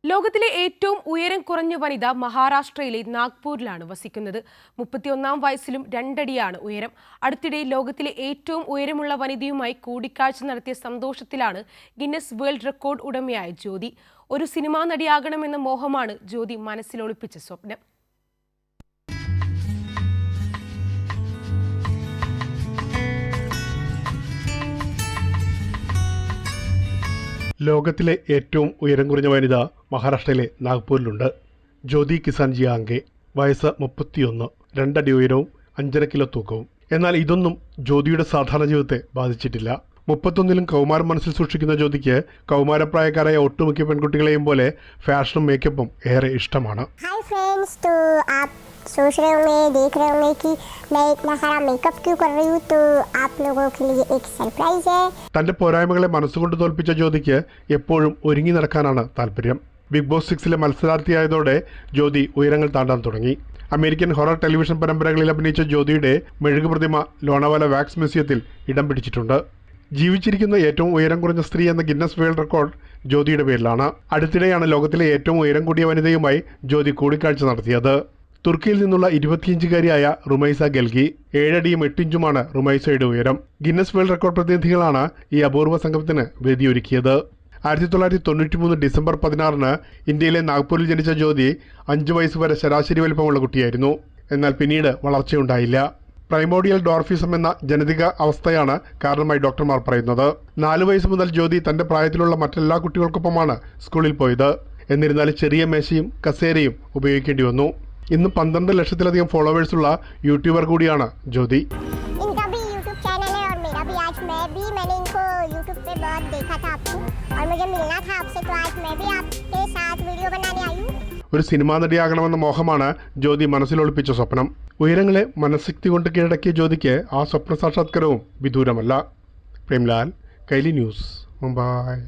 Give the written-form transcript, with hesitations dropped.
ലോകത്തിലെ ഏറ്റവും ഉയരം കുറഞ്ഞ വനിത മഹാരാഷ്ട്രയിലെ നാഗ്പൂരിലാണ് വസിക്കുന്നത്. 31 വയസ്സിലും 2 അടിയാണ് ഉയരം. അടുത്തിടെ ലോകത്തിലെ ഏറ്റവും ഉയരമുള്ള വനിതയുമായി കൂടിക്കാഴ്ച നടത്തിയ സന്തോഷത്തിലാണ് ഗിന്നസ് വേൾഡ് റെക്കോർഡ് ഉടമയായ ജ്യോതി. ഒരു സിനിമാ നടിയാകണമെന്ന മോഹമാണ് ജ്യോതി മനസ്സിലൊളിപ്പിച്ച സ്വപ്നം. ലോകത്തിലെ ഏറ്റവും ഉയരം കുറഞ്ഞ വനിത മഹാരാഷ്ട്രയിലെ നാഗ്പൂരിലുണ്ട്. ജ്യോതി കിസാൻജി ആംഗെ. വയസ്സ് 31, 2 അടി ഉയരവും 5.5 കിലോ തൂക്കവും. എന്നാൽ ഇതൊന്നും ജ്യോതിയുടെ സാധാരണ ജീവിതത്തെ ബാധിച്ചിട്ടില്ല. 31ലും കൗമാരം മനസ്സിൽ സൂക്ഷിക്കുന്ന ജ്യോതിക്ക് കൗമാരപ്രായക്കാരായ ഒട്ടുമിക്ക പെൺകുട്ടികളെയും പോലെ ഫാഷനും മേക്കപ്പും ഏറെ ഇഷ്ടമാണ്. सोच रहे होंगे, देख रहे होंगे कि मैं इतना सारा मेकअप क्यों कर रही हूँ, तो आप लोगों के लिए एक सरप्राइज है. തന്റെ പോരായ്മകളെ മനസ്സുകൊണ്ട് തോൽപ്പിച്ച ജ്യോതിക്ക് എപ്പോഴും ഒരുങ്ങി നടക്കാനാണ് താല്പര്യം. ബിഗ് ബോസ് 6ലെ മത്സരാർത്ഥിയായതോടെ ജ്യോതി ഉയരങ്ങൾ താണ്ടാൻ തുടങ്ങി. അമേരിക്കൻ ഹൊറർ ടെലിവിഷൻ പരമ്പരകളിൽ അഭിനയിച്ച ജ്യോതിയുടെ മെഴുകു പ്രതിമ ലോണാവാല വാക്സ് മ്യൂസിയത്തിൽ ഇടം പിടിച്ചിട്ടുണ്ട്. ജീവിച്ചിരിക്കുന്ന ഏറ്റവും ഉയരം കുറഞ്ഞ സ്ത്രീ എന്ന ഗിന്നസ് വേൾഡ് റെക്കോർഡ് ജ്യോതിയുടെ പേരിലാണ്. അടുത്തിടെയാണ് ലോകത്തിലെ ഏറ്റവും ഉയരം കൂടിയ വനിതയുമായി ജ്യോതി കൂടിക്കാഴ്ച നടത്തിയത്. തുർക്കിയിൽ നിന്നുള്ള 25-കാരിയായ റുമൈസ ഗൽഗി. 7 അടിയും 8 ഇഞ്ചുമാണ് റുമൈസയുടെ ഉയരം. ഗിന്നസ് വേൾഡ് റെക്കോർഡ് പ്രതിനിധികളാണ് ഈ അപൂർവ സംഘത്തിന് വേദിയൊരുക്കിയത്. 1993 ഡിസംബർ 16 ഇന്ത്യയിലെ നാഗ്പൂരിൽ ജനിച്ച ജ്യോതി 5 വയസ്സ് വരെ ശരാശരി വലിപ്പമുള്ള കുട്ടിയായിരുന്നു. എന്നാൽ പിന്നീട് വളർച്ചയുണ്ടായില്ല. പ്രൈമോഡിയൽ ഡോർഫിസം എന്ന ജനിതക അവസ്ഥയാണ് കാരണമായി ഡോക്ടർമാർ പറയുന്നത്. 4 വയസ്സ് മുതൽ ജ്യോതി തന്റെ പ്രായത്തിലുള്ള മറ്റെല്ലാ കുട്ടികൾക്കൊപ്പമാണ് സ്കൂളിൽ പോയത്. എന്നിരുന്നാലും ചെറിയ മേശയും കസേരയും ഉപയോഗിക്കേണ്ടി വന്നു. ഇന്ന് 12 ലക്ഷത്തിലധികം ഫോളോവേഴ്സുള്ള യൂട്യൂബർ കൂടിയാണ് ജ്യോതി. ഒരു സിനിമാ നടിയാകണമെന്ന മോഹമാണ് ജ്യോതി മനസ്സിലൊളിപ്പിച്ച സ്വപ്നം. ഉയരങ്ങളെ മനഃശക്തി കൊണ്ട് കീഴടക്കിയ ജ്യോതിക്ക് ആ സ്വപ്ന സാക്ഷാത്കാരവും വിദൂരമല്ല. പ്രേംലാൽ, കൈലി ന്യൂസ്, മുംബൈ.